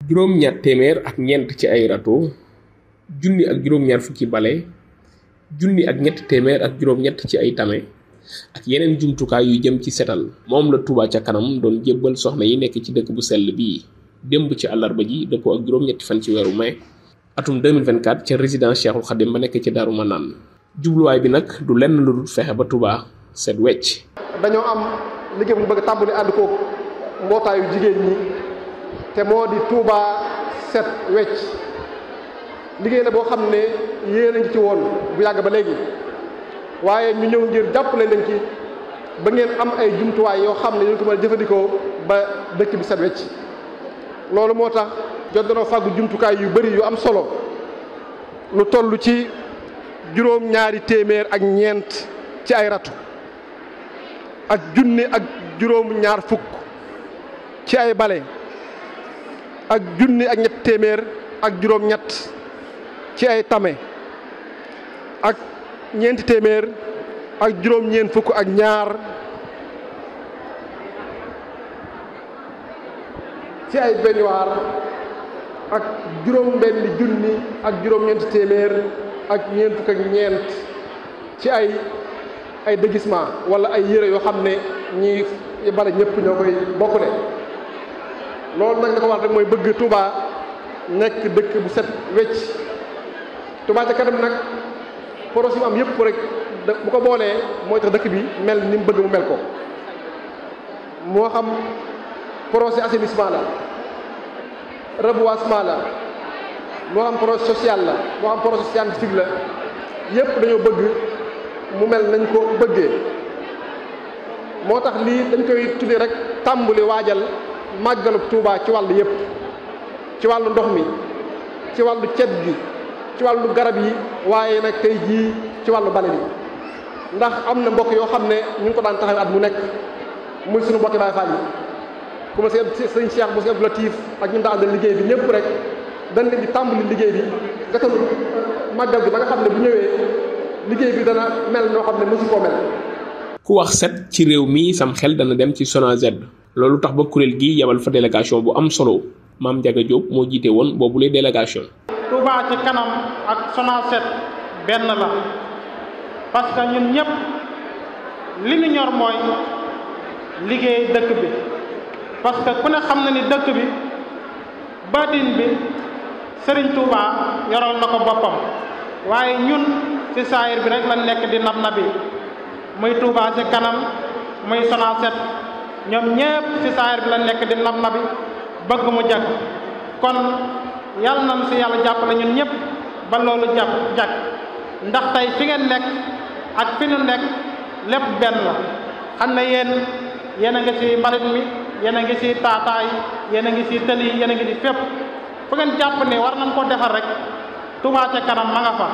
juróom-ñaar téeméer ak ñeent ci ay râteau, junni ak juróom-ñaar fukki bale, junni ak ñetti téeméer ak juróom-ñett ci ay tame ak yeneen jumtukaay yu jëm ci setal moom la Touba ca kanam doon jébbal soxna yi nekk ci dëkk bu sell bii démb ci àllarba ji dëppoo ak juróom-ñetti fan ci weeru mai atum 2024 ca résidence Cheikhul Khadim ba nekk ci Daaru Manaan. jubluwaay bi nag du lenn lu dul fexe ba Touba set wecc. dañoo am liggéey bu ñu bëgg a tàmbali ànd ko mbootaayu jigéen ñi te moo di Touba set wecc liggéey la boo xam ne yéen a ngi ci woon bu yàgg ba léegi waaye ñu ñëw ngir jàppale leen ci ba ngeen am ay jumtuwaay yoo xam ne ñu ko mën a jëfandikoo ba dëkk bi set wecc loolu moo tax jot danoo fàggu jumtukaay yu bari yu am solo lu toll ci juróom-ñaari téeméer ak ñeent ci ay râteau ak junni ak juróom-ñaar fukk ci ay bale ak junni ak ñett téeméer ak juróom-ñett ci ay tame ak ñeenti téeméer ak juróom-ñeent fukk ak ñaar ci ay baignoire ak juróom-benn junni ak juróom-ñeenti téeméer ak ñeent fukk ak ñeent ci ay déguisement wala ay yére yoo xam ne ñi bale ñëpp ñoo koy bokkule. loolu nag li ko wax rek mooy bëgg Touba nekk dëkk bu set wecc Touba ca kanam nag projet yi am yëpp rek bu ko boolee mooy tax dëkk bi mel ni mu bëgg mu mel ko moo xam projet assainissement la reboisement la moo xam projet social la moo xam projet scientifique la yëpp dañoo bëgg mu mel nañ ko bëggee moo tax lii dañ koy tuddee rek tàmbali waajal màggalu Touba ci wàllu yëpp ci wàllu ndox mi ci wàllu cet gi ci wàllu garab yi waaye nag tey jii ci wàllu bale bi ndax am na mbokk yoo xam ne ñu ngi ko daan taxawee at mu nekk muy suñu mbokki Baay Faal yi ku ma sëñ Cheikh bu sëñ Abdou Latif ak ñu daan àndal liggéey bi ñëpp rek dañ leen di tàmbali liggéey bi gatalu màggal bi ba nga xam ne bu ñëwee liggéey bi dana mel noo xam ne mësu koo mel. ku wax set ci réew mi sam xel dana dem ci SONAGED loolu tax ba kuréel gi yabal fa délégation bu am solo Mame Ndiaga Diop moo jiite woon boobule délégation. Touba ci kanam ak SONAGED benn la parce que ñun ñëpp li ñu ñor mooy liggéey dëkk bi parce que ku ne xam na ni dëkk bi baatin bi Serigne Touba yoral na ko boppam waaye ñun ci saayir bi rek lañ nekk di nab nabi muy Touba ci kanam muy SONAGED ñoom ñëpp ci saayir bi lañ nekk di nab nabi bëgg mu jag kon yàlla nañ si yàlla jàppale ñun ñëpp ba loolu jag ndax tey fi ngeen nekk ak fi ñu nekk lépp benn la xam ne yéen a ngi si mbalit mi yéen a ngi si taataay yéen a ngi si tëli yéen a ngi si fépp fu ngeen jàpp ne war nañ koo defar rek Touba ca kanam ma nga fa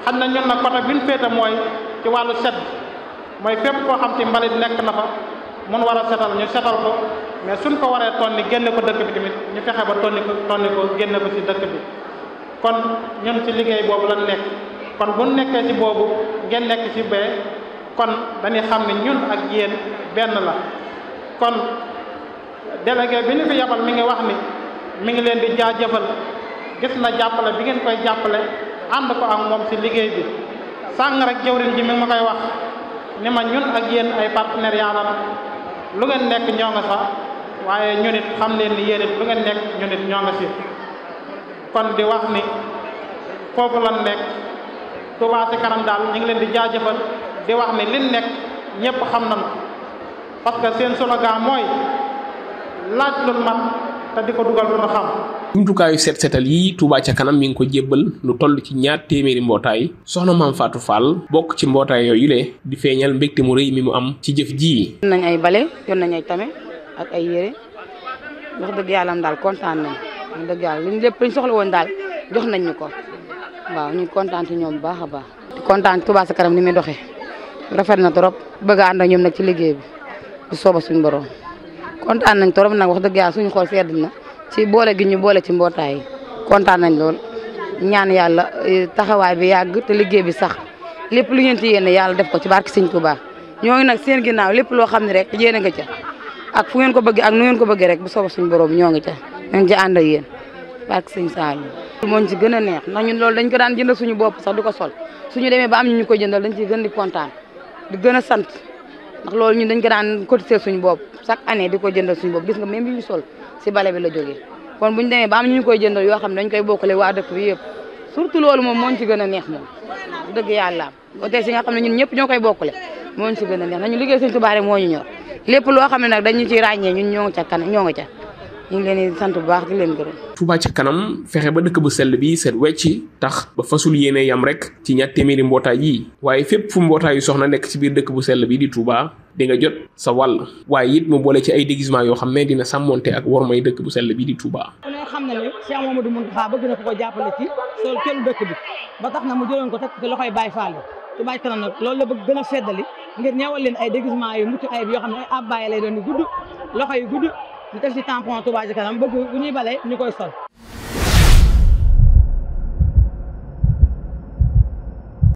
xam ne ñun nag côté bi ñu féete mooy ci wàllu set mooy fépp koo xam ci mbalit nekk na fa mun war a setal ñu setal ko mais suñ ko waree tonni génne ko dëkk bi tamit ñu fexe ba tonni ko génne ko ci dëkk bi kon ñun ci liggéey boobu lañ nekk kon bu nekkee ci boobu ngeen nekk ci bee kon dañuy xam ne ñun ak yéen benn la kon délégué bi ñu fi yabal mi ngi wax ni mi ngi leen di jaajëfal gis na jàppale bi ngeen koy jàppale ànd ko ak moom ci liggéey bi sàng rek jëwriñ ji mi ngi ma koy wax ni ma ñun ak yéen ay partenariat la lu ngeen nekk ñoo nga sax waaye ñun it xam leen ni yéen it lu ngeen nekk ñun it ñoo nga si kon di wax ni foofu lan nekk Touba ci kanam daal ñu ngi leen di jaajëfal di wax ni liñ nekk ñëpp xam nañ parce que seen slogan mooy laaj lu man te di ko dugal lu nu xam. jumtukaayu set setal yi Touba ca kanam mi ngi ko jébbal lu toll ci 200 mbootaay soxna Maam Fatou Fall bokk ci mbootaay yooyu le di feeñal mbégte mu rëy mi mu am ci jëf ji. yoon nañ ay bale yoon nañ ay tame ak ay yére wax dëgg yàlla am daal kontaan nañ wax dëgg yàlla liñ lépp liñ soxla woon daal jox nañ ñu ko waaw ñu kontaan ci ñoom bu baax a baax. kontaan Touba ca kanam ni muy doxee rafet na trop bëgg a ànd ak ñoom nag ci liggéey bi di sooba suñu borom kontaan nañ trop nag wax dëgg yàlla suñu xool sedd na ci boole gi ñu boole ci mbootaay yi kontaan nañ lool ñaan yàlla taxawaay bi yàgg te liggéey bi sax lépp lu ngeen ci yéene yàlla def ko ci barke Sëñ Touba ñoo ngi nag seen ginnaaw lépp loo xam ne rek yéene nga ca ak fu ngeen ko bëggee ak nu ngeen ko bëggee rek bu sooba suñu borom ñoo ngi ca ñoo ngi ci ànd ak yéen barke sëñ Saliou moo ñu ci gën a neex ndax ñun loolu dañ ko daan jëndal suñu bopp sax di ko sol suñu demee ba am ñu koy jëndal dañ ciy gën di kontaan di gën a sant ndax loolu ñun dañ ko daan cotiser suñu bopp chaque année di ko jëndal suñu bopp gis nga même bi ñu sol si bale bi la jógee kon buñu demee ba am ñu koy jëndal yoo xam ne dañ koy bokkale waa dëkk bi yëpp surtout loolu moom moo ñu ci gën a neex moom dëgg yàlla côté si nga xam ne ñun ñëpp ñoo koy bokkale moo ñu ci gën a neex nañu liggéey sëñ Tuubaa rek moo ñu ñor lépp loo xam ne nag dañu ci ràññee ñun ñoo nga ca kanam ñoo nga ca ñu ngi leen di sant bu baax di leen gërëm. Touba ca kanam fexe ba dëkk bu sell bi set wecc tax ba fasul yéene yam rek ci ñaar téeméeri mbootaay yi waaye fépp fu mbootaayu soxna nekk ci biir dëkk bu sell bi di Touba di nga jot sa wàll waaye it mu boole ci ay déguisement yoo xam ne dina sàmmonte ak wormay dëkk bu sell bi di Touba. ku ne xam na ne Cheikh Mamadou Mountakha bëgg na ko jàppale ci sol kenn dëkk bi ba tax na mu jëloon ko teg ci loxoy Baye Fall Touba ca kanam nag loolu la bëgg gën a feddali ngir ñawal leen ay déguisement yu mucc ayib yoo xam ne ay abbaye lay doon yu gudd loxo yu gudd ñu def ci tampon Touba ca kanam bëgg bu ñuy bale ñu koy sol